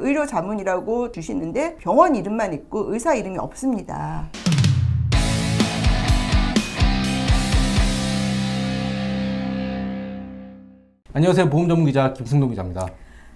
의료 자문이라고 주시는데 병원 이름만 있고 의사 이름이 없습니다. 안녕하세요. 보험 전문 기자 김승동 기자입니다.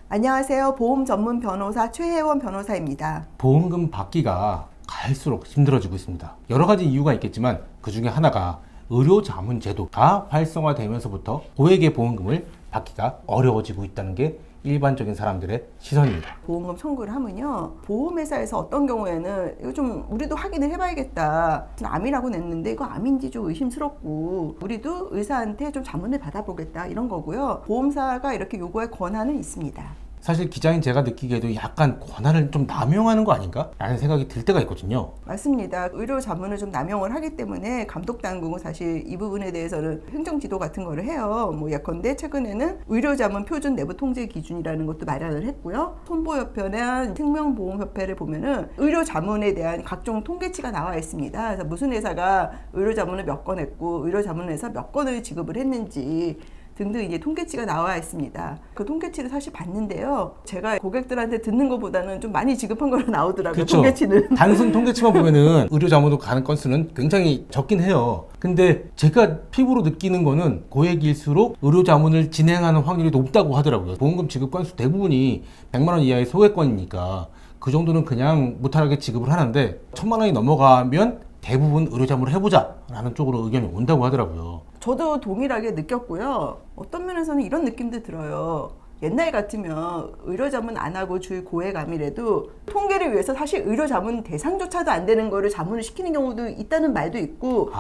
안녕하세요. 보험 전문 변호사 최혜원 변호사입니다. 보험금 받기가 갈수록 힘들어지고 있습니다. 여러 가지 이유가 있겠지만 그 중에 하나가 의료 자문 제도가 활성화되면서부터 고액의 보험금을 받기가 어려워지고 있다는 게 일반적인 사람들의 시선입니다. 보험금 청구를 하면요, 보험회사에서 어떤 경우에는 이거 좀 우리도 확인을 해봐야겠다, 암이라고 냈는데 이거 암인지 좀 의심스럽고 우리도 의사한테 좀 자문을 받아보겠다, 이런 거고요. 보험사가 이렇게 요구할 권한은 있습니다. 사실 기자인 제가 느끼기에도 약간 권한을 좀 남용하는 거 아닌가? 라는 생각이 들 때가 있거든요. 맞습니다. 의료 자문을 좀 남용을 하기 때문에 감독당국은 사실 이 부분에 대해서는 행정지도 같은 거를 해요. 예컨대 최근에는 의료자문 표준 내부 통제 기준이라는 것도 마련을 했고요. 손보협회나 생명보험협회를 보면은 의료자문에 대한 각종 통계치가 나와 있습니다. 그래서 무슨 회사가 의료자문을 몇 건 했고 의료자문을 해서 몇 건을 지급을 했는지 등등 이제 통계치가 나와 있습니다. 그 통계치를 사실 봤는데요, 제가 고객들한테 듣는 것보다는 좀 많이 지급한 걸로 나오더라고요. 그쵸? 통계치는. 단순 통계치만 보면은 의료 자문으로 가는 건수는 굉장히 적긴 해요. 근데 제가 피부로 느끼는 거는 고액일수록 의료 자문을 진행하는 확률이 높다고 하더라고요. 보험금 지급 건수 대부분이 100만 원 이하의 소액건이니까 그 정도는 그냥 무탈하게 지급을 하는데 1000만 원이 넘어가면 대부분 의료 자문을 해보자 라는 쪽으로 의견이 온다고 하더라고요. 저도 동일하게 느꼈고요. 어떤 면에서는 이런 느낌도 들어요. 옛날 같으면 의료자문 안 하고 줄 고액암이라도 통계를 위해서 사실 의료자문 대상조차도 안 되는 거를 자문을 시키는 경우도 있다는 말도 있고,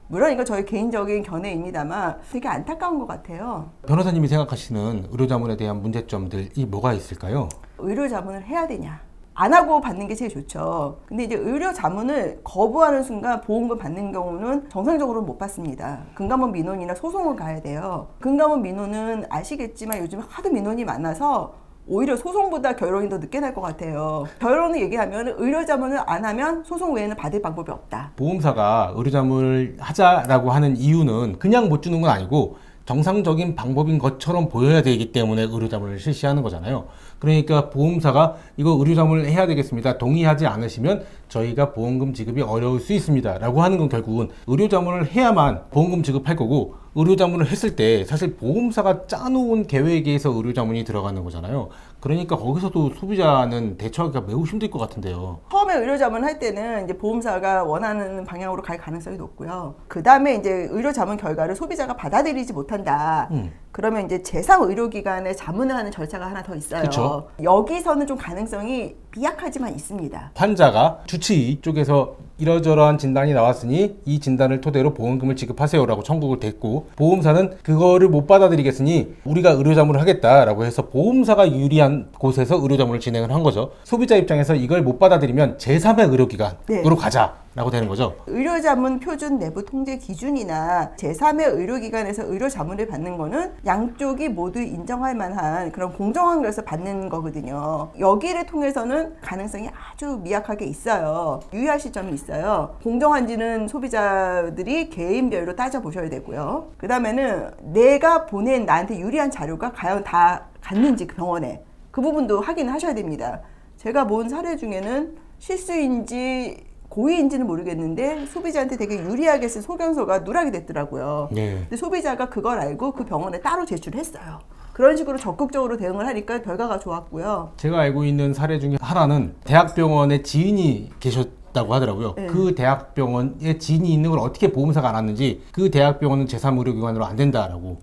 물론 이거 저희 개인적인 견해입니다만 되게 안타까운 것 같아요. 변호사님이 생각하시는 의료자문에 대한 문제점들이 뭐가 있을까요? 의료자문을 해야 되냐? 안 하고 받는 게 제일 좋죠. 근데 이제 의료 자문을 거부하는 순간 보험금 받는 경우는 정상적으로 못 받습니다. 금감원 민원이나 소송을 가야 돼요. 금감원 민원은 아시겠지만 요즘 하도 민원이 많아서 오히려 소송보다 결론이 더 늦게 날 것 같아요. 결론을 얘기하면 의료 자문을 안 하면 소송 외에는 받을 방법이 없다. 보험사가 의료자문을 하자라고 하는 이유는 그냥 못 주는 건 아니고 정상적인 방법인 것처럼 보여야 되기 때문에 의료자문을 실시하는 거잖아요. 그러니까 보험사가 이거 의료자문을 해야 되겠습니다, 동의하지 않으시면 저희가 보험금 지급이 어려울 수 있습니다 라고 하는 건 결국은 의료자문을 해야만 보험금 지급할 거고, 의료자문을 했을 때 사실 보험사가 짜놓은 계획에서 의료자문이 들어가는 거잖아요. 그러니까 거기서도 소비자는 대처하기가 매우 힘들 것 같은데요. 처음에 의료자문 할 때는 이제 보험사가 원하는 방향으로 갈 가능성이 높고요. 그 다음에 이제 의료자문 결과를 소비자가 받아들이지 못한다. 그러면 이제 제3의료기관에 자문을 하는 절차가 하나 더 있어요. 그쵸? 여기서는 좀 가능성이 미약하지만 있습니다. 환자가 주치의 쪽에서 이러저러한 진단이 나왔으니 이 진단을 토대로 보험금을 지급하세요라고 청구를 됐고, 보험사는 그거를 못 받아들이겠으니 우리가 의료자문을 하겠다라고 해서 보험사가 유리한 곳에서 의료자문을 진행을 한 거죠. 소비자 입장에서 이걸 못 받아들이면 제3의 의료기관으로 가자라고 되는 거죠. 의료자문 표준 내부 통제 기준이나 제3의 의료기관에서 의료자문을 받는 거는 양쪽이 모두 인정할 만한 그런 공정한 것에서 받는 거거든요. 여기를 통해서는 가능성이 아주 미약하게 있어요. 유의하실 점이 있어요. 공정한지는 소비자들이 개인별로 따져보셔야 되고요. 그 다음에는 내가 보낸 나한테 유리한 자료가 과연 다 갔는지 그 병원에, 그 부분도 확인을 하셔야 됩니다. 제가 본 사례 중에는 실수인지 고의인지는 모르겠는데 소비자한테 되게 유리하게 쓴 소견서가 누락이 됐더라고요. 근데 소비자가 그걸 알고 그 병원에 따로 제출했어요. 그런 식으로 적극적으로 대응을 하니까 결과가 좋았고요. 제가 알고 있는 사례 중에 하나는 대학병원에 지인이 계셨다고 하더라고요. 그 대학병원에 지인이 있는 걸 어떻게 보험사가 알았는지 그 대학병원은 제3의료기관으로 안 된다라고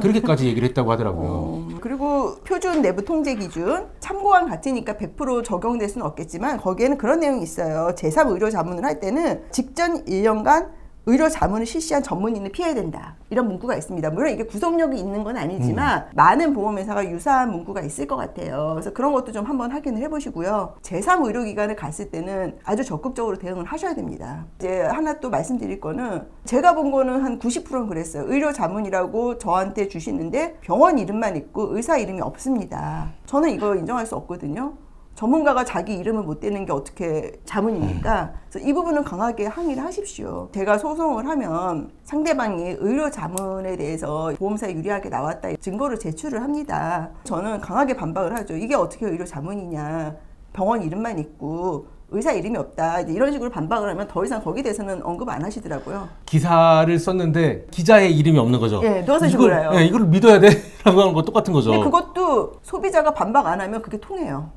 그렇게까지 얘기를 했다고 하더라고요. 그리고 표준 내부 통제 기준 참고안 같으니까 100% 적용될 수는 없겠지만 거기에는 그런 내용이 있어요. 제3의료 자문을 할 때는 직전 1년간 의료 자문을 실시한 전문의는 피해야 된다, 이런 문구가 있습니다. 물론 이게 구속력이 있는 건 아니지만 많은 보험회사가 유사한 문구가 있을 것 같아요. 그래서 그런 것도 좀 한번 확인을 해보시고요. 제3의료기관에 갔을 때는 아주 적극적으로 대응을 하셔야 됩니다. 이제 하나 또 말씀드릴 거는, 제가 본 거는 한 90%는 그랬어요. 의료 자문이라고 저한테 주시는데 병원 이름만 있고 의사 이름이 없습니다. 저는 이거 인정할 수 없거든요. 전문가가 자기 이름을 못 대는 게 어떻게 자문입니까? 그래서 이 부분은 강하게 항의를 하십시오. 제가 소송을 하면 상대방이 의료 자문에 대해서 보험사에 유리하게 나왔다 증거를 제출을 합니다. 저는 강하게 반박을 하죠. 이게 어떻게 의료 자문이냐. 병원 이름만 있고 의사 이름이 없다. 이런 식으로 반박을 하면 더 이상 거기에 대해서는 언급 안 하시더라고요. 기사를 썼는데 기자의 이름이 없는 거죠. 예, 누워서 이걸, 몰라요. 예, 이걸 믿어야 돼라고 하는 거 똑같은 거죠. 근데 그것도 소비자가 반박 안 하면 그게 통해요.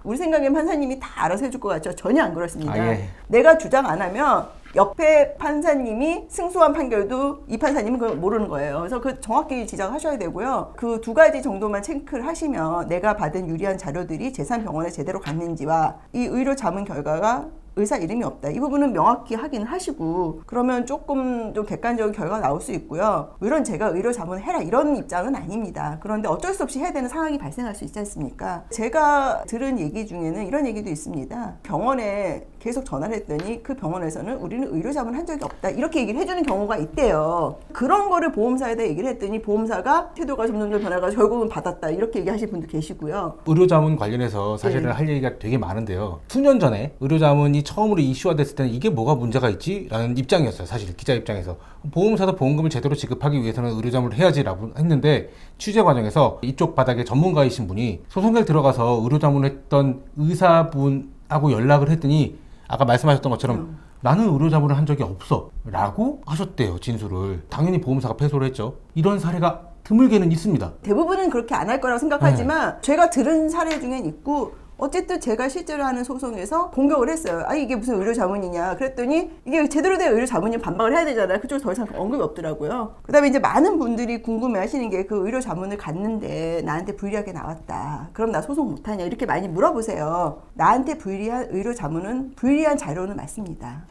우리 생각엔 판사님이 다 알아서 해줄 것 같죠? 전혀 안 그렇습니다. 예. 내가 주장 안 하면 옆에 판사님이 승소한 판결도 이 판사님은 그걸 모르는 거예요. 그래서 그 정확히 지적하셔야 되고요. 그 두 가지 정도만 체크를 하시면 내가 받은 유리한 자료들이 제3병원에 제대로 갔는지와 이 의료 자문 결과가 의사 이름이 없다. 이 부분은 명확히 확인을 하시고 그러면 조금 좀 객관적인 결과가 나올 수 있고요. 물론 제가 의료 자문을 해라 이런 입장은 아닙니다. 그런데 어쩔 수 없이 해야 되는 상황이 발생할 수 있지 않습니까? 제가 들은 얘기 중에는 이런 얘기도 있습니다. 병원에 계속 전화를 했더니 그 병원에서는 우리는 의료 자문 한 적이 없다. 이렇게 얘기를 해주는 경우가 있대요. 그런 거를 보험사에다 얘기를 했더니 보험사가 태도가 점점 변해가지고 결국은 받았다. 이렇게 얘기하시는 분도 계시고요. 의료자문 관련해서 사실은 할 얘기가 되게 많은데요. 수년 전에 의료자문이 처음으로 이슈화 됐을 때는 이게 뭐가 문제가 있지? 라는 입장이었어요. 사실 기자 입장에서. 보험사도 보험금을 제대로 지급하기 위해서는 의료자문을 해야지라고 했는데 취재 과정에서 이쪽 바닥에 전문가이신 분이 소송에 들어가서 의료자문을 했던 의사분하고 연락을 했더니 아까 말씀하셨던 것처럼 나는 의료자문을 한 적이 없어 라고 하셨대요. 진술을. 당연히 보험사가 패소를 했죠. 이런 사례가 드물게는 있습니다. 대부분은 그렇게 안 할 거라고 생각하지만 제가 들은 사례 중엔 있고 어쨌든 제가 실제로 하는 소송에서 공격을 했어요. 아 이게 무슨 의료 자문이냐 그랬더니 이게 제대로 된 의료 자문이면 반박을 해야 되잖아요. 그쪽은 더 이상 언급이 없더라고요. 그 다음에 이제 많은 분들이 궁금해 하시는 게 그 의료 자문을 갔는데 나한테 불리하게 나왔다. 그럼 나 소송 못하냐 이렇게 많이 물어보세요. 나한테 불리한 의료 자문은 불리한 자료는 맞습니다.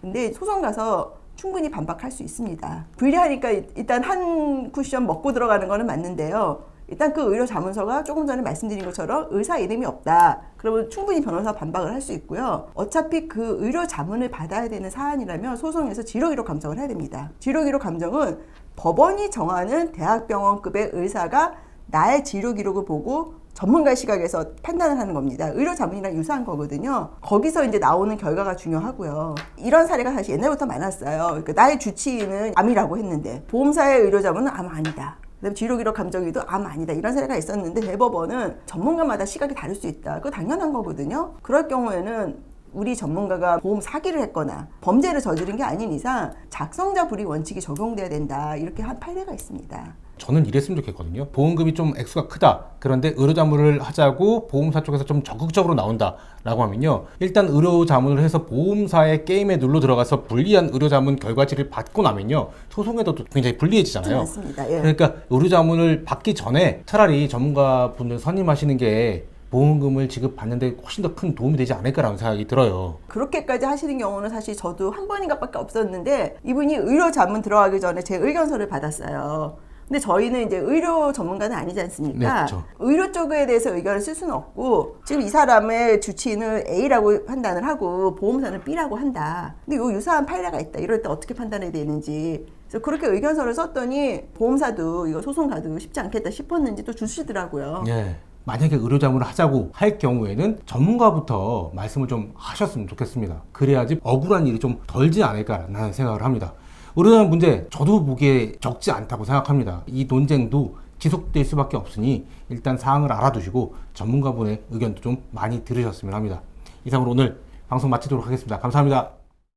근데 소송 가서 충분히 반박할 수 있습니다. 불리하니까 일단 한 쿠션 먹고 들어가는 거는 맞는데요. 일단 그 의료 자문서가 조금 전에 말씀드린 것처럼 의사 이름이 없다. 그러면 충분히 변호사 반박을 할 수 있고요. 어차피 그 의료 자문을 받아야 되는 사안이라면 소송에서 지료기록 감정을 해야 됩니다. 지료기록 감정은 법원이 정하는 대학병원급의 의사가 나의 지료기록을 보고 전문가의 시각에서 판단을 하는 겁니다. 의료 자문이랑 유사한 거거든요. 거기서 이제 나오는 결과가 중요하고요. 이런 사례가 사실 옛날부터 많았어요. 그러니까 나의 주치의는 암이라고 했는데 보험사의 의료 자문은 암 아니다. 그다음에 지료기록 감정위도 암 아니다. 이런 사례가 있었는데 대법원은 전문가마다 시각이 다를 수 있다. 그거 당연한 거거든요. 그럴 경우에는 우리 전문가가 보험 사기를 했거나 범죄를 저지른 게 아닌 이상 작성자 불이익 원칙이 적용돼야 된다. 이렇게 한 판례가 있습니다. 저는 이랬으면 좋겠거든요. 보험금이 좀 액수가 크다. 그런데 의료자문을 하자고 보험사 쪽에서 좀 적극적으로 나온다 라고 하면요. 일단 의료자문을 해서 보험사의 게임에 눌러 들어가서 불리한 의료자문 결과지를 받고 나면요. 소송에도 굉장히 불리해지잖아요. 맞습니다. 예. 그러니까 의료자문을 받기 전에 차라리 전문가분들 선임하시는 게 보험금을 지급받는데 훨씬 더 큰 도움이 되지 않을까라는 생각이 들어요. 그렇게까지 하시는 경우는 사실 저도 한 번인가밖에 없었는데 이분이 의료 자문 들어가기 전에 제 의견서를 받았어요. 근데 저희는 이제 의료 전문가는 아니지 않습니까? 네, 그렇죠. 의료 쪽에 대해서 의견을 쓸 수는 없고 지금 이 사람의 주치의는 A라고 판단을 하고 보험사는 B라고 한다. 근데 요 유사한 판례가 있다. 이럴 때 어떻게 판단해야 되는지. 그래서 그렇게 의견서를 썼더니 보험사도 이거 소송 가도 쉽지 않겠다 싶었는지 또 주시더라고요. 예. 만약에 의료자문을 하자고 할 경우에는 전문가부터 말씀을 좀 하셨으면 좋겠습니다. 그래야지 억울한 일이 좀 덜지 않을까라는 생각을 합니다. 의료자문 문제 저도 보기에 적지 않다고 생각합니다. 이 논쟁도 지속될 수밖에 없으니 일단 사항을 알아두시고 전문가분의 의견도 좀 많이 들으셨으면 합니다. 이상으로 오늘 방송 마치도록 하겠습니다. 감사합니다.